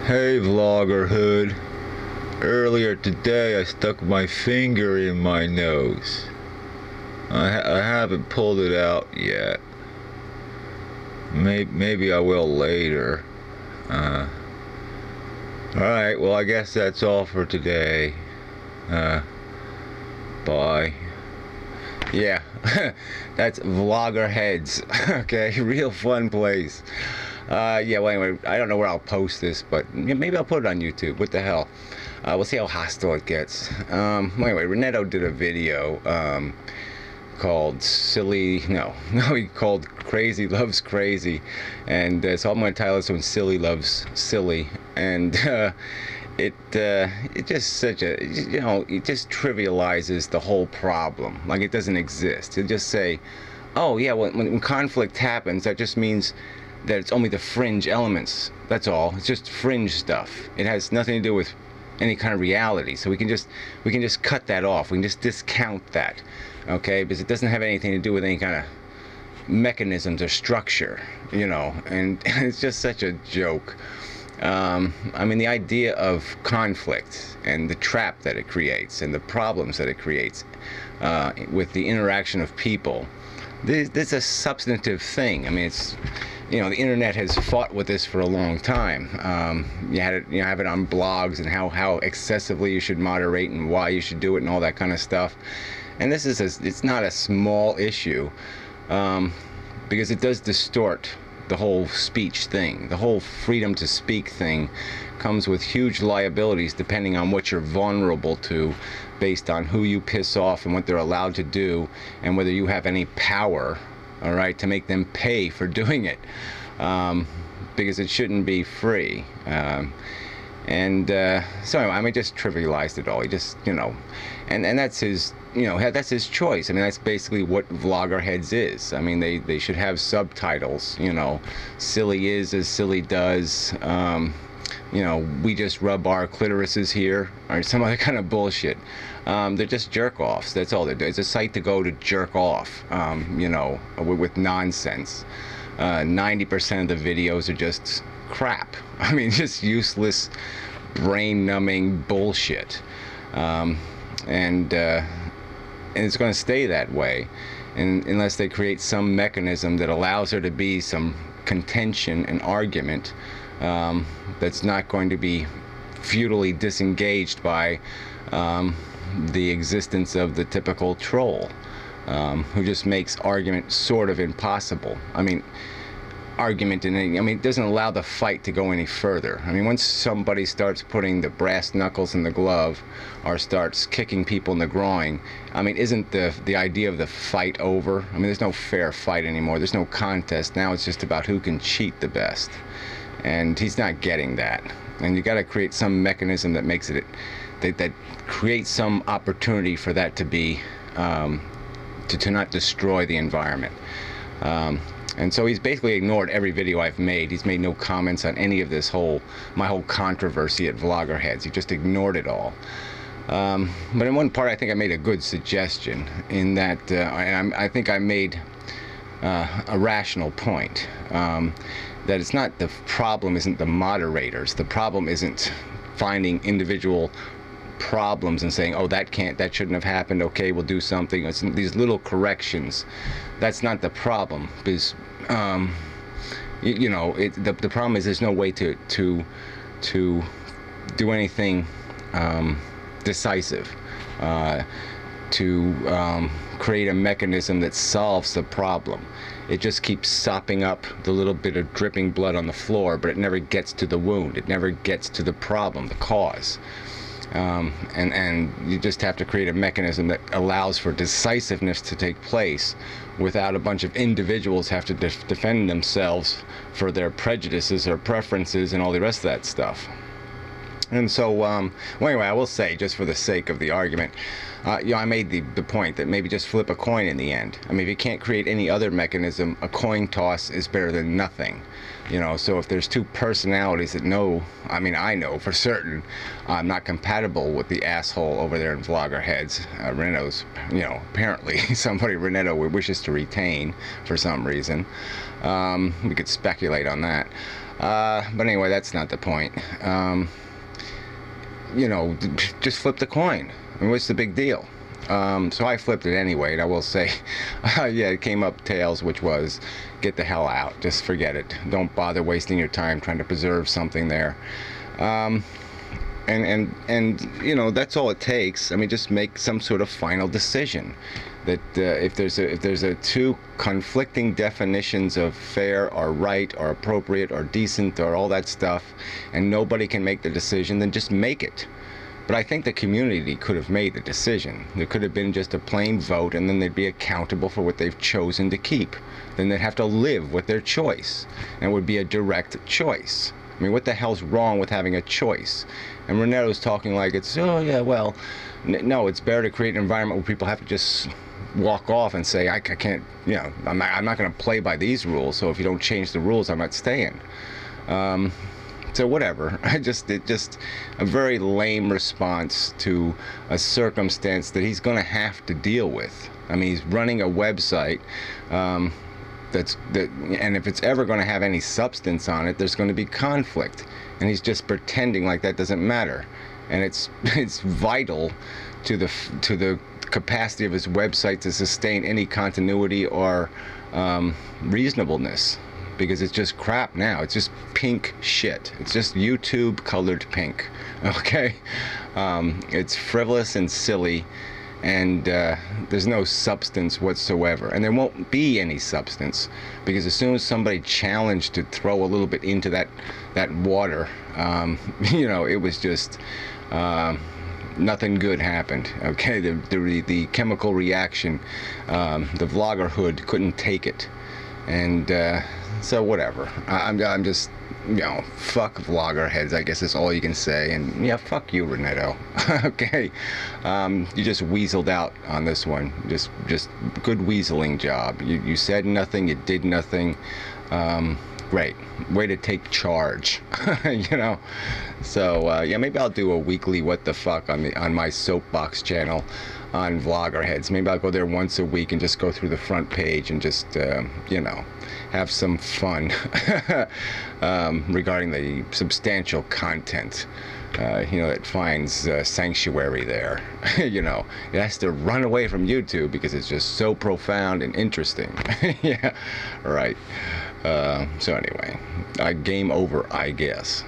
Hey vloggerhood. Earlier today I stuck my finger in my nose. I haven't pulled it out yet. Maybe I will later. Alright, well I guess that's all for today. Bye. Yeah, that's Vloggerheads. Okay, real fun place. Yeah, well anyway, I don't know where I'll post this, but maybe I'll put it on YouTube. What the hell? We'll see how hostile it gets. Well, anyway, Reneto did a video called he called Crazy Loves Crazy, and so I'm going to title this one Silly Loves Silly, and it just such a, it just trivializes the whole problem, like it doesn't exist. It just say, oh yeah, when conflict happens, that just means that it's only the fringe elements. That's all. It's just fringe stuff. It has nothing to do with any kind of reality. So we can just cut that off. We can just discount that, okay? Because it doesn't have anything to do with any kind of mechanisms or structure, and it's just such a joke. I mean, the idea of conflict and the trap that it creates and the problems that it creates with the interaction of people, this is a substantive thing. I mean, it's, the internet has fought with this for a long time. You had it, have it on blogs and how excessively you should moderate and why you should do it and all that kind of stuff. And this is it's not a small issue, because it does distort the whole speech thing. The whole freedom to speak thing comes with huge liabilities depending on what you're vulnerable to, based on who you piss off and what they're allowed to do, and whether you have any power, all right, to make them pay for doing it, because it shouldn't be free. So anyway, I mean, just trivialized it all. He just, and that's his, that's his choice. I mean, that's basically what Vloggerheads is. I mean, they should have subtitles, silly is as silly does, we just rub our clitorises here, or some other kind of bullshit. They're just jerk-offs. That's all they're doing. It's a site to go to jerk off, with nonsense. 90% of the videos are just crap. I mean, just useless, brain-numbing bullshit. And it's going to stay that way, unless they create some mechanism that allows there to be some contention and argument that's not going to be futilely disengaged by the existence of the typical troll, who just makes argument sort of impossible. I mean, it doesn't allow the fight to go any further. I mean, once somebody starts putting the brass knuckles in the glove, or starts kicking people in the groin, I mean, isn't the idea of the fight over? I mean, there's no fair fight anymore. There's no contest. Now it's just about who can cheat the best. And he's not getting that. And you got to create some mechanism that makes it, that creates some opportunity for that to be, to not destroy the environment. And so he's basically ignored every video I've made. He's made no comments on any of this my whole controversy at Vloggerheads. He just ignored it all. But in one part, I think I made a good suggestion, in that I think I made a rational point. That it's not, the problem isn't the moderators. The problem isn't finding individual problems and saying, oh, that shouldn't have happened, okay, we'll do something. It's these little corrections. That's not the problem, because the problem is there's no way to do anything decisive, to create a mechanism that solves the problem. It just keeps sopping up the little bit of dripping blood on the floor, but it never gets to the wound. It never gets to the problem, the cause. And you just have to create a mechanism that allows for decisiveness to take place without a bunch of individuals have to defend themselves for their prejudices or preferences and all the rest of that stuff. And so, well, anyway, I will say, just for the sake of the argument, I made the point that maybe just flip a coin in the end. I mean, if you can't create any other mechanism, a coin toss is better than nothing. So if there's two personalities that I know for certain I'm not compatible with the asshole over there in Vloggerheads, Reneto's, apparently somebody Reneto wishes to retain for some reason. We could speculate on that. But anyway, that's not the point. You know, just flip the coin. I mean, what's the big deal? So I flipped it anyway, and I will say, yeah, it came up tails, which was, get the hell out. Just forget it. Don't bother wasting your time trying to preserve something there. And you know, that's all it takes. I mean, just make some sort of final decision. That if there's a two conflicting definitions of fair or right or appropriate or decent or all that stuff, and nobody can make the decision, then just make it. But I think the community could have made the decision. There could have been just a plain vote, and then they'd be accountable for what they've chosen to keep. Then they'd have to live with their choice, and it would be a direct choice. I mean, what the hell's wrong with having a choice? And Renato's talking like it's, oh yeah, well, no, it's better to create an environment where people have to just walk off and say, I can't, you know, I'm not going to play by these rules, so if you don't change the rules, I'm not staying. So whatever. It's just a very lame response to a circumstance that he's going to have to deal with. I mean, he's running a website and if it's ever going to have any substance on it, there's going to be conflict, and he's just pretending like that doesn't matter. And it's vital to the capacity of his website to sustain any continuity or reasonableness. Because it's just crap now. It's just pink shit. It's just YouTube colored pink. Okay? It's frivolous and silly, and there's no substance whatsoever. And there won't be any substance, because as soon as somebody challenged to throw a little bit into that water, you know, it was just nothing good happened. Okay? The chemical reaction, the vloggerhood couldn't take it. And so whatever. I'm just, you know, fuck vloggerheads, I guess is all you can say. And yeah, fuck you, Renato. Okay, you just weaseled out on this one. Just good weaseling job. You said nothing, you did nothing. Great way to take charge. You know. So yeah, maybe I'll do a weekly what the fuck on my soapbox channel on vloggerheads. Maybe I'll go there once a week and just go through the front page and just you know, have some fun regarding the substantial content, you know, that finds sanctuary there. You know, it has to run away from YouTube because it's just so profound and interesting. Yeah, right. So anyway, game over, I guess.